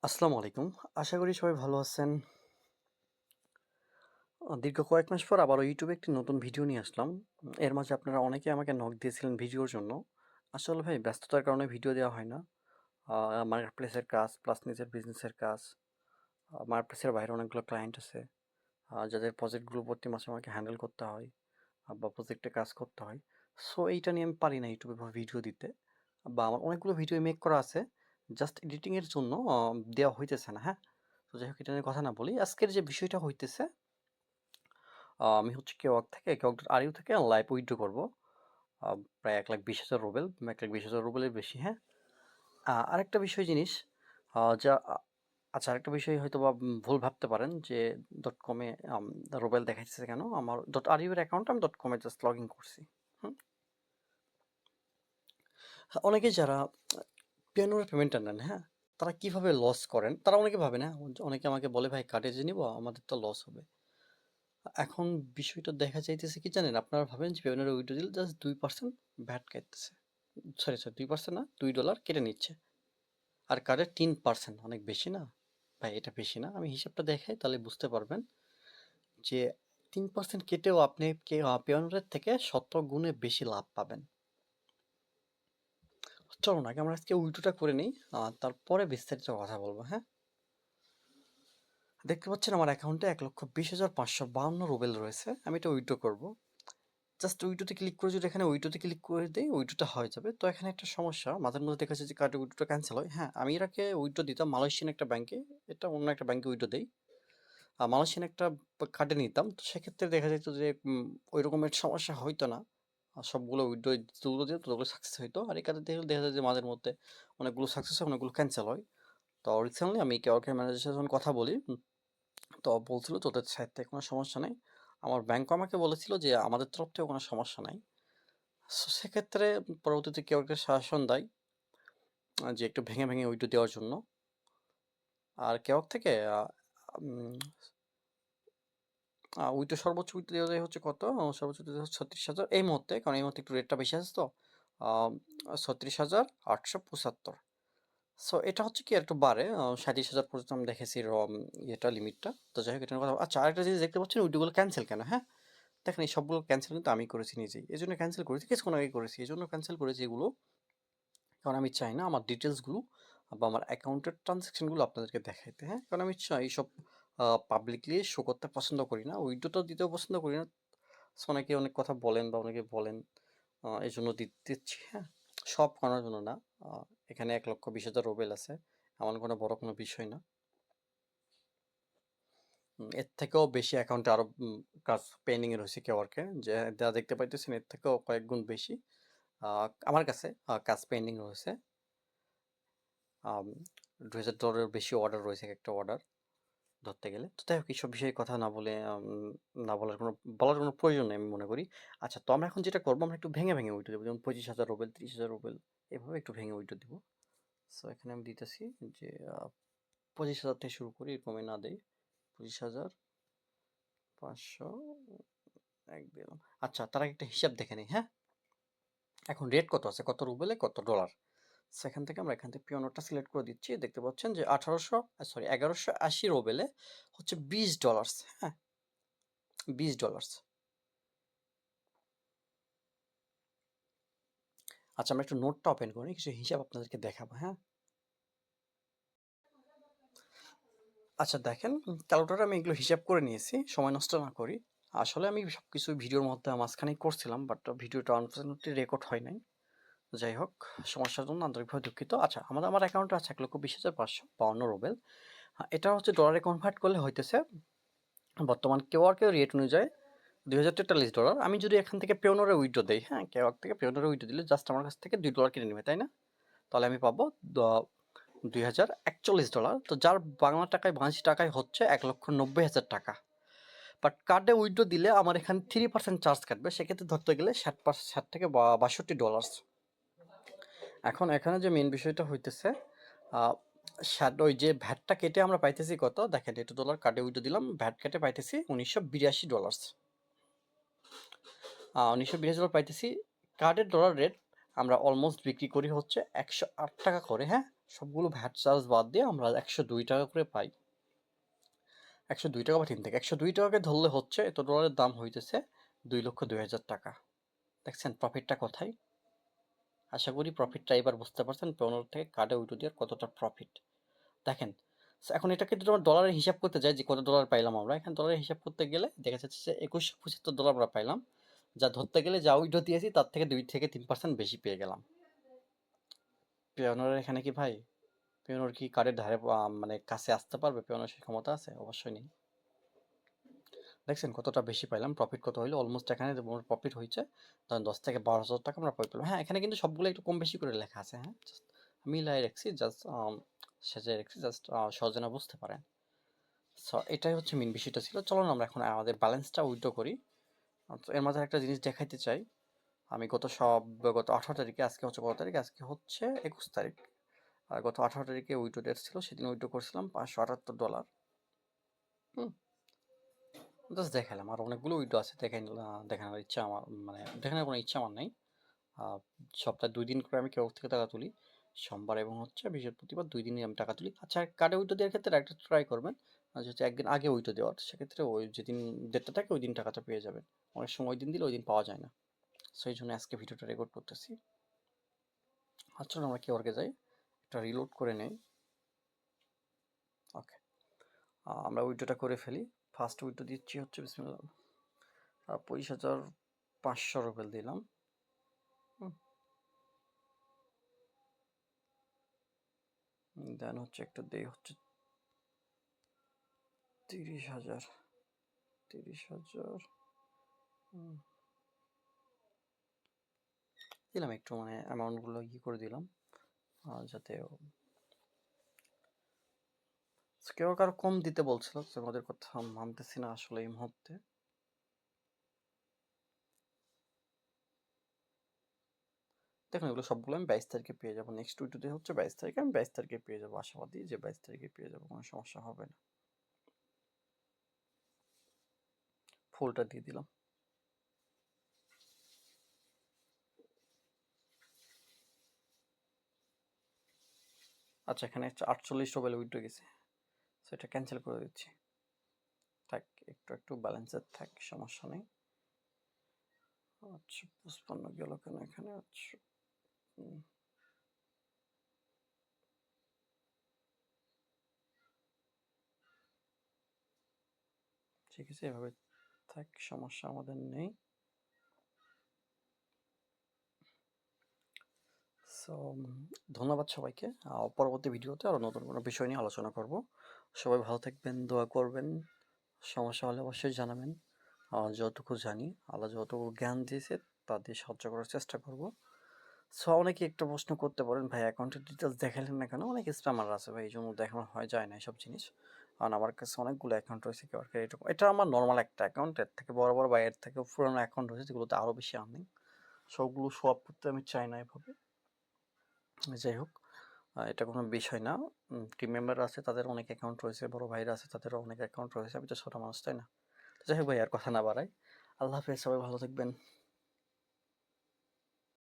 আসসালামু আলাইকুম। আশা করি সবাই ভালো আছেন। দীর্ঘ কয়েক মাস পর আবারও ইউটিউবে একটি নতুন ভিডিও নিয়ে আসলাম। এর মাঝে আপনারা অনেকে আমাকে নক দিয়েছিলেন ভিডিওর জন্য। আসলে ভাই ব্যস্ততার কারণে ভিডিও দেওয়া হয় না। মার্কেট প্লেসের কাজ প্লাস নিজের বিজনেসের কাজ। মার্কেট প্লেসের বাইরে অনেকগুলো ক্লায়েন্ট আছে। যাদের প্রজেক্টগুলো প্রতি মাসে আমাকে হ্যান্ডেল করতে হয় বা প্রজেক্টে কাজ করতে হয়। সো এইটা নিয়ে আমি পারি না ইউটিউবে ভিডিও দিতে। বা আমার অনেকগুলো ভিডিও মেক করা আছে। জাস্ট এডিটিংয়ের জন্য দেওয়া হইতেছে না, হ্যাঁ? তো যাই হোক এটা নিয়ে কথা না বলি। আজকের যে বিষয়টা হইতেছে, আমি হচ্ছে Kwork.ru থেকে লাইভ উইথড্র করব। প্রায় 1,20,000 রুবেল, 1,20,000 রুবেলের বেশি, হ্যাঁ? আরেকটা জিনিস, যা আচ্ছা, আরেকটা বিষয় হয়তোবা ভুল ভাবতে পারেন যে .com-এ রুবেল দেখাইতেছে কেন? আমার .ru এর অ্যাকাউন্টে আমি .com-এ জাস্ট লগ ইন করছি। হুম? অনেকে যারা পেওনিয়ার পেমেন্টটা নেন, হ্যাঁ? তারা কিভাবে লস করেন? তারা অনেকে ভাবে না? অনেকে আমাকে বলে, "ভাই কার্ডে যে নিবো আমাদের তো লস হবে।" এখন বিষয়টা দেখা যাইতেছে কি জানেন? আপনারা ভাবেন যে পেওনিয়ার উইথড্র দিলে জাস্ট 2% ভ্যাট কাটতেছে। সরি 2% না, $2 কেটে নিচ্ছে। আর কার্ডের 3% অনেক বেশি না? ভাই এটা বেশি না? আমি হিসাবটা দেখাই তাহলে বুঝতে পারবেন যে 3% কেটেও আপনি পেওনিয়ারের থেকে শত গুণে বেশি লাভ পাবেন। চলুন আগে আমরা আজকে উইথড্রটা করে নিই, তারপরে বিস্তারিত কথা বলবো, হ্যাঁ? দেখতে পাচ্ছেন আমার অ্যাকাউন্টে 1,20,552 রুবেল রয়েছে। আমি এটা উইথড্র করব। জাস্ট উইডোতে ক্লিক করে যদি এখানে উইডোতে ক্লিক করে দেই, উইডোটা হয়ে যাবে। তো এখানে একটা সমস্যা, মাঝে মধ্যে দেখা যাচ্ছে যে কার্ডের উইডোটা ক্যান্সেল হয়। হ্যাঁ, আমি এর আগে উইড্রো দিতাম মালয়েশিয়ান একটা ব্যাংকে, এটা অন্য একটা ব্যাংকে উইড্রো দেই। মালয়েশিয়ান একটা কার্ডে নিতাম, তো সেক্ষেত্রে দেখা যেত যে ওই রকমের সমস্যা হইতো না। সবগুলো উইড্রো যেগুলো দিত ততগুলো সাকসেস হইতো। আর এই কার্ডে দেখা যায় যে মাঝের মধ্যে অনেকগুলো সাকসেস হয়, অনেকগুলো ক্যান্সেল হয়। তো রিসেন্টলি আমি কেওয়ার্কের ম্যানেজারের সাথে যখন কথা বলি, তো বলছিল তোদের সাইড থেকে কোনো সমস্যা নেই। আমার ব্যাংকও আমাকে বলেছিল যে আমাদের তরফ থেকে কোনো সমস্যা নাই। সো সেক্ষেত্রে পরবর্তীতে কেউ একটা সাজেশন দেয় যে একটু ভেঙে ভেঙে উইডো দেওয়ার জন্য। আর কেওয়াক থেকে উইডো সর্বোচ্চ উইডো দেওয়া যায় হচ্ছে কত? সর্বোচ্চ দেওয়া যায় 36,000 এই মুহূর্তে, কারণ এই মুহূর্তে একটু রেটটা বেশি আছে তো। 36,875। সো এটা হচ্ছে কি একটু বাড়ে, 37,000 পর্যন্ত আমি দেখেছি ইয়েটা লিমিটটা। তো যাই হোক এটার কথা। আচ্ছা, আরেকটা জিনিস দেখতে পাচ্ছেন উইডোগুলো ক্যান্সেল কেন, হ্যাঁ? দেখেন এই সবগুলো ক্যান্সেল কিন্তু আমি করেছি নিজেই, এই জন্য ক্যান্সেল করেছি, কিছুক্ষণ আগে করেছি, এই জন্য ক্যান্সেল করেছি এগুলো। কারণ আমি চাই না আমার ডিটেলসগুলো বা আমার অ্যাকাউন্টের ট্রানজ্যাকশনগুলো আপনাদেরকে দেখাইতে, হ্যাঁ? কারণ আমি চাই এইসব পাবলিকলি শো করতে পছন্দ করি না, উইডোটা দিতেও পছন্দ করি না। সো অনেকে অনেক কথা বলেন বা অনেকে বলেন, এই জন্য দিচ্ছি, হ্যাঁ? সব করার জন্য না। এখানে 1,20,000 রুবেল আছে, এমন কোনো বড় কোনো বিষয় না। এর থেকেও বেশি অ্যাকাউন্টে আরও কাজ পেন্ডিংয়ে রয়েছে কেওয়ার্কে, যা দেখতে পাইতেছেন এর থেকেও কয়েক গুণ বেশি আমার কাছে কাজ পেন্ডিং রয়েছে। $2,000 বেশি অর্ডার রয়েছে, একটা অর্ডার ধরতে গেলে। তো যাই হোক এইসব বিষয়ে কথা না বলে, না বলার কোনো প্রয়োজন নেই আমি মনে করি। আচ্ছা, তো আমরা এখন যেটা করবো, আমরা একটু ভেঙে ভেঙে উইডো দেবো, যেমন 25,000 রুবেল, 30,000 রুবেল, এভাবে একটু ভেঙে উইডো দিব। সো এখানে আমি দিতেছি যে 25,000 থেকে শুরু করি, এরকমই না দেই। 25,500 এক দিলাম। আচ্ছা, তার আগে একটা হিসাব দেখে নিই, হ্যাঁ? এখন রেট কত আছে, কত রুবেলে কত ডলার। সেখান থেকে আমরা এখান থেকে পিওনটা সিলেক্ট করে দিচ্ছি। দেখতে পাচ্ছেন যে 1,180 রুবেলে হচ্ছে $20, হ্যাঁ? $20। আচ্ছা, আমরা একটু নোটটা ওপেন করি, কিছু হিসাব আপনাদেরকে দেখাবো, হ্যাঁ? আচ্ছা দেখেন, ক্যালকুলেটরে আমি এগুলো হিসাব করে নিয়েছি, সময় নষ্ট না করি। আসলে আমি সবকিছু ভিডিওর মধ্যে মাঝখানেই করছিলাম, বাট ভিডিওটা আনফরচুনেটলি রেকর্ড হয় নাই। যাই হোক, সমস্যার জন্য আন্তরিকভাবে দুঃখিত। আচ্ছা, আমার অ্যাকাউন্টে আছে 1,20,552 রুবেল। এটা হচ্ছে ডলারে কনভার্ট করলে হইতেছে বর্তমান কেওয়ার্কের রেট অনুযায়ী $2,043। আমি যদি এখান থেকে পেওনরে উইড্রো দেই, হ্যাঁ? কেওয়ার্ক থেকে পেওনরে উইড্রো দিলে জাস্ট আমার কাছ থেকে $2 কেটে নেবে, তাই না? তাহলে আমি পাবো $2,041। তো যার বাংলা টাকায়, বাংলাদেশি টাকায় হচ্ছে 1,90,000 টাকা। বাট কার্ডে উইড্রো দিলে আমার এখানে 3% চার্জ কাটবে, সেক্ষেত্রে ধরতে গেলে 60 থেকে $62। এখন এখানে যে মেন বিষয়টা হইতেছে, ওই যে ভ্যাটটা কেটে আমরা পাইতেছি কত দেখেন, $2 কার্ডে উইড্রো দিলাম, ভ্যাট কেটে পাইতেছি $1,982। $1,982 পাইতেছি। কার্ডের ডলার রেট আমরা অলমোস্ট বিক্রি করি হচ্ছে 108 টাকা করে, হ্যাঁ? সবগুলো ভ্যাট চার্জ বাদ দিয়ে আমরা 102 টাকা করে পাই। 102 টাকা বা 3 থেকে 102 টাকাকে ধরলে হচ্ছে এত ডলারের দাম হইতেছে 2,02,000 টাকা। দেখছেন প্রফিটটা কোথায়? আশা করি প্রফিটটা এবার বুঝতে পারছেন Payoneer থেকে কার্ডে উইথড্র দেওয়ার কতটা প্রফিট। দেখেন এখন এটাকে যদি আমরা ডলারের হিসাব করতে যাই যে কত ডলার পাইলাম আমরা, এখানে ডলারের হিসাব করতে গেলে দেখা যাচ্ছে যে 2175 ডলার আমরা পাইলাম, যা ধরতে গেলে যা উইথড্র দিয়েছি তার থেকে 2 থেকে 3% বেশি পেয়ে গেলাম। Payoneer এখানে কি ভাই, Payoneer কি কার্ডের ধারে মানে কাছে আসতে পারবে? Payoneer সেই ক্ষমতা আছে? অবশ্যই নেই। দেখছেন কতটা বেশি পাইলাম, প্রফিট কত হইলো? অলমোস্ট এখানে প্রফিট হয়েছে ধরেন 10 থেকে 12 হাজার টাকা আমরা প্রফিট পেলাম। হ্যাঁ এখানে কিন্তু সবগুলো একটু কম বেশি করে লেখা আছে, হ্যাঁ মিলাই রাখছি জাস্ট, সাজিয়ে রাখছি জাস্ট সহজে না বুঝতে পারেন। সো এটাই হচ্ছে মেন বিষয়টা ছিল। চলুন আমরা এখন আমাদের ব্যালেন্সটা উইথড্র করি। তো এর মাঝে একটা জিনিস দেখাইতে চাই, আমি গত 18 তারিখে, আজকে হচ্ছে কত তারিখ? আজকে হচ্ছে 21 তারিখ। আর গত 18 তারিখে উইথড্র ডেট ছিল, সেদিন উইথড্র করছিলাম $578। হুম, জাস্ট দেখালাম, আর অনেকগুলো উইথড্র আছে দেখানোর ইচ্ছা আমার, মানে দেখানোর কোনো ইচ্ছা আমার নেই। সপ্তাহে 2 দিন করে আমি Kwork থেকে টাকা তুলি, সোমবার এবং হচ্ছে বৃহস্পতিবার 2 দিনই আমি টাকা তুলি। আচ্ছা কার্ডে উইথড্র দেওয়ার ক্ষেত্রে একটা ট্রাই করবেন, যদি একদিন আগে উইথড্র দেওয়ার, সেক্ষেত্রে ওই যেদিন ডেটটা থাকে ওই দিন টাকাটা পেয়ে যাবেন। অনেক সময় ওই দিন দিলে ওই দিন পাওয়া যায় না, সেই জন্য আজকে ভিডিওটা রেকর্ড করতেছি। আচ্ছা আমরা Kwork যাই, একটা রিলোড করে নেই। ওকে, আমরা উইথড্রটা করে ফেলি। ফার্স্ট উইথড্র দিচ্ছি হচ্ছে বিসমিল্লাহ 25,500 রুপেল দিলাম। দেন হচ্ছে একটা দেই হচ্ছে 30,000 30,000 দিলাম, একটু মানে অ্যামাউন্টগুলো করে দিলাম যাতে কেউ কারো কম দিতে বলছিল, ওদের কথা মানতেছি না আসলে এই মুহূর্তে। দেখুন এগুলো সবগুলো আমি 22 তারিখে পেয়ে যাবো, নেক্সট উইকতে হচ্ছে 22 তারিখে, আমি 22 তারিখে পেয়ে যাবো, আশাবাদী যে 22 তারিখে পেয়ে যাবো, কোনো সমস্যা হবে না। ফুলটা দিয়ে দিলাম। আচ্ছা এখানে 48 রুবেল উইথড্র গেছে, সেটা ক্যান্সেল করে দিচ্ছি। থাক, একটু একটু ব্যালেন্সের থাক, সমস্যা নেই। আচ্ছা 55 গেল কেন এখানে? আচ্ছা ঠিক আছে, এভাবে থাক, সমস্যা আমাদের নেই। সো ধন্যবাদ সবাইকে। পরবর্তী ভিডিওতে আরও নতুন কোনো বিষয় নিয়ে আলোচনা করব। সবাই ভালো থাকবেন, দোয়া করবেন, সমস্যা হলে অবশ্যই জানাবেন। যতটুকু জানি, আল্লাহ যতটুকু জ্ঞান দিয়েছে তা দিয়ে সাহায্য করার চেষ্টা করব। সো অনেকে একটা প্রশ্ন করতে পারেন, ভাই অ্যাকাউন্টের ডিটেলস দেখালেন না কেন? অনেক স্প্যামার আছে ভাই, এই জন্য দেখানো হয় যায় না এসব জিনিস। কারণ আমার কাছে অনেকগুলো অ্যাকাউন্ট রয়েছে Kwork-এর, এটা আমার নর্মাল একটা অ্যাকাউন্ট, এর থেকে বড় বড় বা এর থেকে পুরোনো অ্যাকাউন্ট রয়েছে যেগুলোতে আরও বেশি আর্নিং, সবগুলো শো আপ করতে আমি চাই না এভাবে। যাই হোক, এটা কোনো বিষয় না। টিম মেম্বার আছে, তাদের অনেক অ্যাকাউন্ট রয়েছে, বড় ভাইরা আছে, তাদেরও অনেক অ্যাকাউন্ট রয়েছে, আমি তো ছোটো মানুষ, তাই না? যাই হোক ভাই, আর কথা না বাড়াই, আল্লাহ হাফেজ, সবাই ভালো থাকবেন।